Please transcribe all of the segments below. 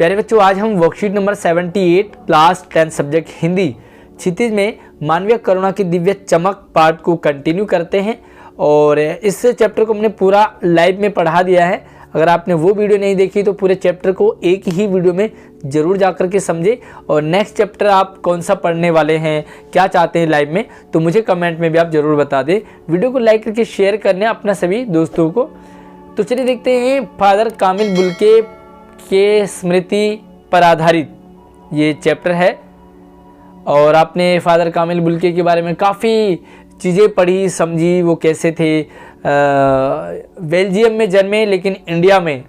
प्यारे बच्चों, आज हम worksheet number 78 class 10 subject Hindi Kshitij में मानवीय करुणा की दिव्य चमक पार्ट को कंटिन्यू करते हैं। और इस चैप्टर को हमने पूरा लाइव में पढ़ा दिया है। अगर आपने वो वीडियो नहीं देखी तो पूरे चैप्टर को एक ही वीडियो में ज़रूर जा कर के समझे। और नेक्स्ट चैप्टर आप कौन सा पढ़ने वाले हैं, क्या चाहते हैं लाइव में, तो मुझे कमेंट में भी आप ज़रूर बता दें। वीडियो को लाइक करके शेयर करने अपना सभी दोस्तों को। तो चलिए देखते हैं फादर कामिल बुल्के के स्मृति पर आधारित ये चैप्टर है। और आपने फादर कामिल बुल्के के बारे में काफ़ी चीज़ें पढ़ी समझी, वो कैसे थे, बेल्जियम में जन्मे लेकिन इंडिया में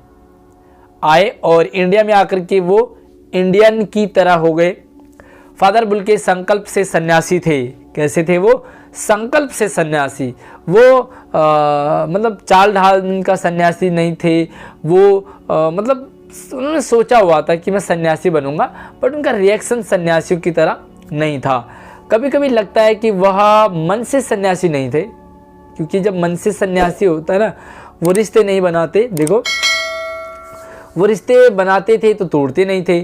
आए और इंडिया में आकर के वो इंडियन की तरह हो गए। फादर बुल्के संकल्प से सन्यासी थे। कैसे थे वो? संकल्प से सन्यासी। वो मतलब चाल ढाल का सन्यासी नहीं थे। वो मतलब उन्होंने सोचा हुआ था कि मैं सन्यासी बनूंगा, बट उनका रिएक्शन सन्यासियों की तरह नहीं था। कभी कभी लगता है कि वह मन से सन्यासी नहीं थे, क्योंकि जब मन से सन्यासी होता है ना, वो रिश्ते नहीं बनाते। देखो, वो रिश्ते बनाते थे तो तोड़ते नहीं थे।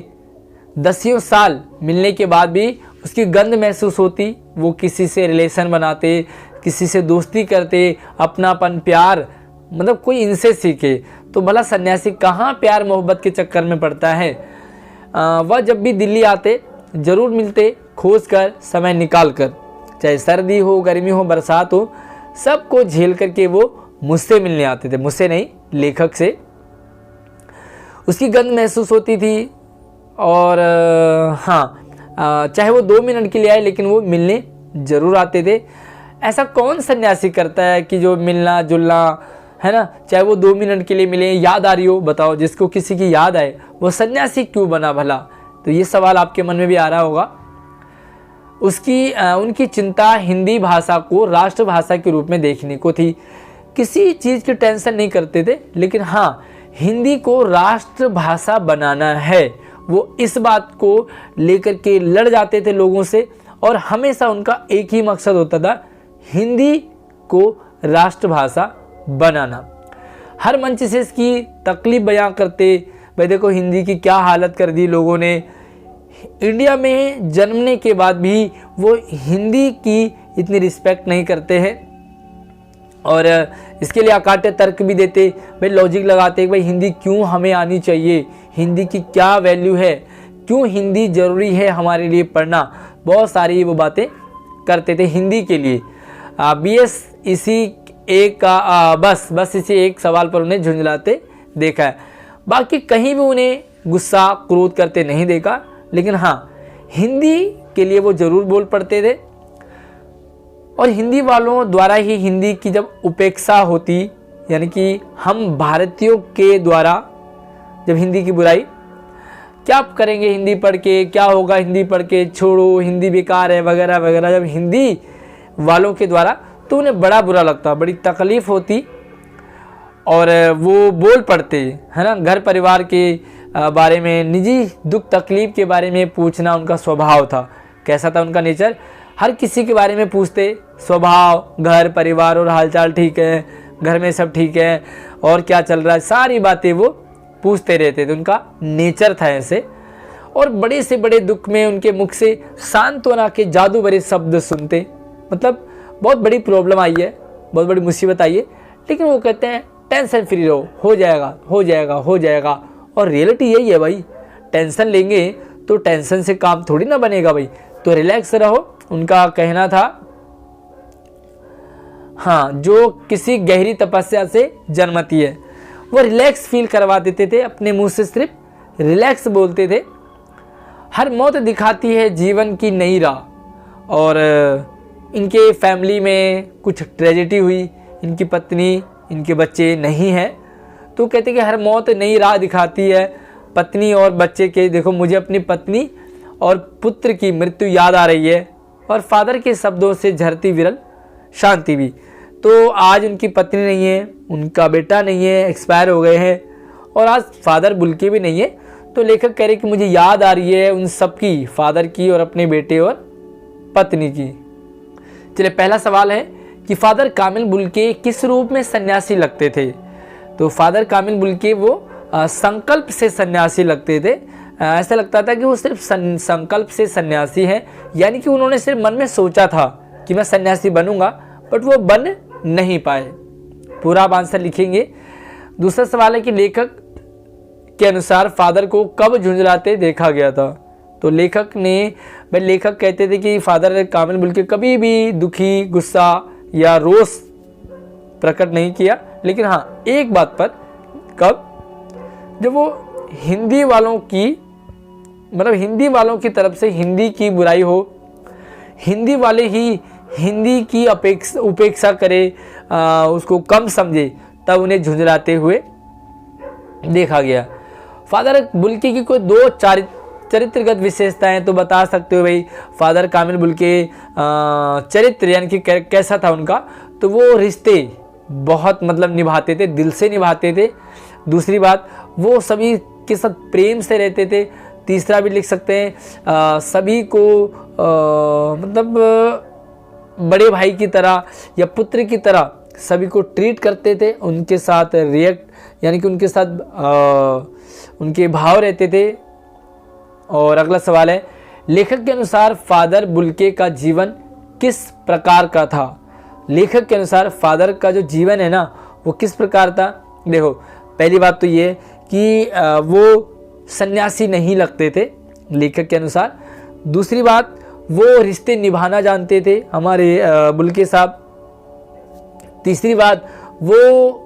10 साल मिलने के बाद भी उसकी गंध महसूस होती। वो किसी से रिलेशन बनाते, किसी से दोस्ती करते, अपनापन, प्यार, मतलब कोई इनसे सीखे। तो भला सन्यासी कहाँ प्यार मोहब्बत के चक्कर में पड़ता है। वह जब भी दिल्ली आते ज़रूर मिलते, खोज कर, समय निकाल कर, चाहे सर्दी हो, गर्मी हो, बरसात हो, सबको झेल करके वो मुझसे मिलने आते थे। मुझसे नहीं, लेखक से। उसकी गंध महसूस होती थी। और चाहे वो 2 मिनट के लिए आए लेकिन वो मिलने ज़रूर आते थे। ऐसा कौन सन्यासी करता है कि जो मिलना जुलना है ना, चाहे वो 2 मिनट के लिए मिले, याद आ रही हो, बताओ, जिसको किसी की याद आए वो सन्यासी क्यों बना भला? तो ये सवाल आपके मन में भी आ रहा होगा। उनकी चिंता हिंदी भाषा को राष्ट्रभाषा के रूप में देखने को थी। किसी चीज़ की टेंशन नहीं करते थे, लेकिन हाँ, हिंदी को राष्ट्रभाषा बनाना है, वो इस बात को लेकर के लड़ जाते थे लोगों से। और हमेशा उनका एक ही मकसद होता था, हिंदी को राष्ट्रभाषा बनाना। हर मंच से इसकी तकलीफ बयां करते। भाई देखो, हिंदी की क्या हालत कर दी लोगों ने। इंडिया में जन्मने के बाद भी वो हिंदी की इतनी रिस्पेक्ट नहीं करते हैं। और इसके लिए अकाट्य तर्क भी देते, भाई लॉजिक लगाते, भाई हिंदी क्यों हमें आनी चाहिए, हिंदी की क्या वैल्यू है, क्यों हिंदी ज़रूरी है हमारे लिए पढ़ना। बहुत सारी वो बातें करते थे हिंदी के लिए। BS इसी एक का बस इसी एक सवाल पर उन्हें झुंझलाते देखा है। बाकी कहीं भी उन्हें गुस्सा क्रोध करते नहीं देखा। लेकिन हाँ, हिंदी के लिए वो ज़रूर बोल पड़ते थे। और हिंदी वालों द्वारा ही हिंदी की जब उपेक्षा होती, यानी कि हम भारतीयों के द्वारा जब हिंदी की बुराई, क्या करेंगे हिंदी पढ़ के, क्या होगा हिंदी पढ़ के, छोड़ो हिंदी बेकार है वगैरह वगैरह, जब हिंदी वालों के द्वारा, तो उन्हें बड़ा बुरा लगता, बड़ी तकलीफ़ होती। और वो बोल पड़ते, है ना। घर परिवार के बारे में, निजी दुख तकलीफ़ के बारे में पूछना उनका स्वभाव था। कैसा था उनका नेचर? हर किसी के बारे में पूछते, स्वभाव, घर परिवार और हालचाल ठीक है, घर में सब ठीक है, और क्या चल रहा है, सारी बातें वो पूछते रहते थे। उनका नेचर था ऐसे। और बड़े से बड़े दुख में उनके मुख से सांत्वना के जादू भरे शब्द सुनते। मतलब बहुत बड़ी प्रॉब्लम आई है, बहुत बड़ी मुसीबत आई है, लेकिन वो कहते हैं टेंशन फ्री रहो, हो जाएगा हो जाएगा हो जाएगा। और रियलिटी यही है भाई, टेंशन लेंगे तो टेंशन से काम थोड़ी ना बनेगा भाई, तो रिलैक्स रहो, उनका कहना था। हाँ, जो किसी गहरी तपस्या से जन्मती है, वो रिलैक्स फील करवा देते थे। अपने मुंह से सिर्फ रिलैक्स बोलते थे। हर मौत दिखाती है जीवन की नई राह। और इनके फैमिली में कुछ ट्रेजेडी हुई, इनकी पत्नी, इनके बच्चे नहीं हैं, तो कहते कि हर मौत नई राह दिखाती है। पत्नी और बच्चे के, देखो मुझे अपनी पत्नी और पुत्र की मृत्यु याद आ रही है, और फादर के शब्दों से झरती विरल शांति भी। तो आज उनकी पत्नी नहीं है, उनका बेटा नहीं है, एक्सपायर हो गए हैं, और आज फादर बुल्के भी नहीं है। तो लेखक कह रहे कि मुझे याद आ रही है उन सब की, फादर की और अपने बेटे और पत्नी की। चलिए, पहला सवाल है कि फादर कामिल बुल्के किस रूप में सन्यासी लगते थे। तो फादर कामिल बुल्के वो संकल्प से सन्यासी लगते थे। ऐसा लगता था कि वो सिर्फ संकल्प से सन्यासी हैं, यानी कि उन्होंने सिर्फ मन में सोचा था कि मैं सन्यासी बनूंगा, बट वो बन नहीं पाए। पूरा आप आंसर लिखेंगे। दूसरा सवाल है कि लेखक के अनुसार फादर को कब झुंझलाते देखा गया था। तो लेखक कहते थे कि फादर कामिल बुल्के कभी भी दुखी, गुस्सा या रोष प्रकट नहीं किया, लेकिन हाँ एक बात पर, कब, जब वो हिंदी वालों की तरफ से हिंदी की बुराई हो, हिंदी वाले ही हिंदी की उपेक्षा करे, उसको कम समझे, तब उन्हें झुंझलाते हुए देखा गया। फादर बुल्के की कोई 2 चरित्रगत विशेषताएं तो बता सकते हो भाई। फादर कामिल बुल्के चरित्र यानी कि कैसा था उनका, तो वो रिश्ते बहुत निभाते थे, दिल से निभाते थे। दूसरी बात, वो सभी के साथ प्रेम से रहते थे। तीसरा भी लिख सकते हैं, सभी को बड़े भाई की तरह या पुत्र की तरह सभी को ट्रीट करते थे, उनके साथ रिएक्ट यानी कि उनके साथ उनके भाव रहते थे। और अगला सवाल है, लेखक के अनुसार फादर बुल्के का जीवन किस प्रकार का था। लेखक के अनुसार फादर का जो जीवन है ना, वो किस प्रकार था। देखो, पहली बात तो ये कि वो सन्यासी नहीं लगते थे लेखक के अनुसार। दूसरी बात, वो रिश्ते निभाना जानते थे हमारे बुल्के साहब। तीसरी बात, वो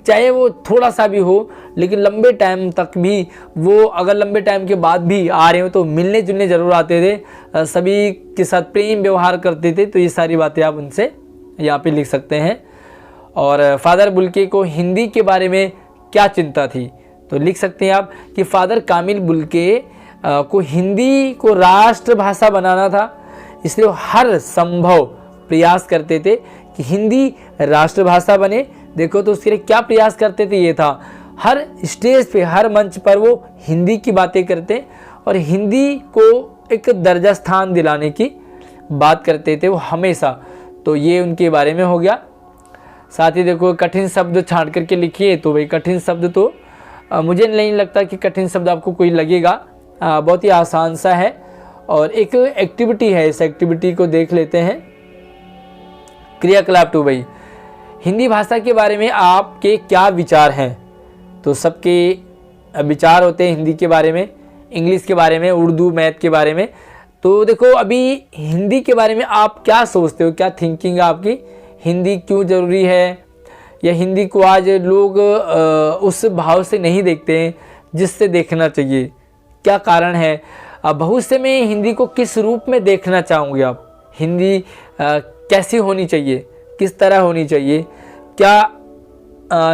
चाहे वो थोड़ा सा भी हो, लेकिन लंबे टाइम तक भी वो, अगर लंबे टाइम के बाद भी आ रहे हो तो मिलने जुलने ज़रूर आते थे, सभी के साथ प्रेम व्यवहार करते थे। तो ये सारी बातें आप उनसे यहाँ पे लिख सकते हैं। और फादर बुल्के को हिंदी के बारे में क्या चिंता थी, तो लिख सकते हैं आप कि फादर कामिल बुल्के को हिंदी को राष्ट्रभाषा बनाना था, इसलिए वो हर संभव प्रयास करते थे कि हिंदी राष्ट्रभाषा बने। देखो तो उसके लिए क्या प्रयास करते थे, ये था हर स्टेज पे, हर मंच पर वो हिंदी की बातें करते और हिंदी को एक दर्जा स्थान दिलाने की बात करते थे वो हमेशा। तो ये उनके बारे में हो गया। साथ ही देखो, कठिन शब्द छांट करके लिखिए। तो भाई कठिन शब्द तो मुझे नहीं लगता कि कठिन शब्द आपको कोई लगेगा, बहुत ही आसान सा है और एक एक्टिविटी है। इस एक्टिविटी को देख लेते हैं। क्रियाकलाप 2 भाई, हिंदी भाषा के बारे में आपके क्या विचार हैं। तो सबके विचार होते हैं हिंदी के बारे में, इंग्लिश के बारे में, उर्दू, मैथ के बारे में। तो देखो, अभी हिंदी के बारे में आप क्या सोचते हो, क्या थिंकिंग है आपकी, हिंदी क्यों ज़रूरी है, या हिंदी को आज लोग उस भाव से नहीं देखते हैं जिससे देखना चाहिए, क्या कारण है। भविष्य में हिंदी को किस रूप में देखना चाहोगे आप, हिंदी कैसी होनी चाहिए, किस तरह होनी चाहिए, क्या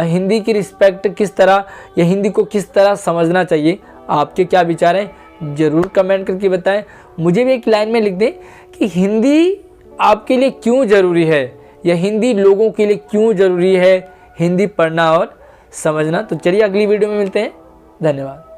हिंदी की रिस्पेक्ट किस तरह, या हिंदी को किस तरह समझना चाहिए, आपके क्या विचार हैं ज़रूर कमेंट करके बताएं। मुझे भी एक लाइन में लिख दें कि हिंदी आपके लिए क्यों ज़रूरी है, या हिंदी लोगों के लिए क्यों ज़रूरी है हिंदी पढ़ना और समझना। तो चलिए अगली वीडियो में मिलते हैं। धन्यवाद।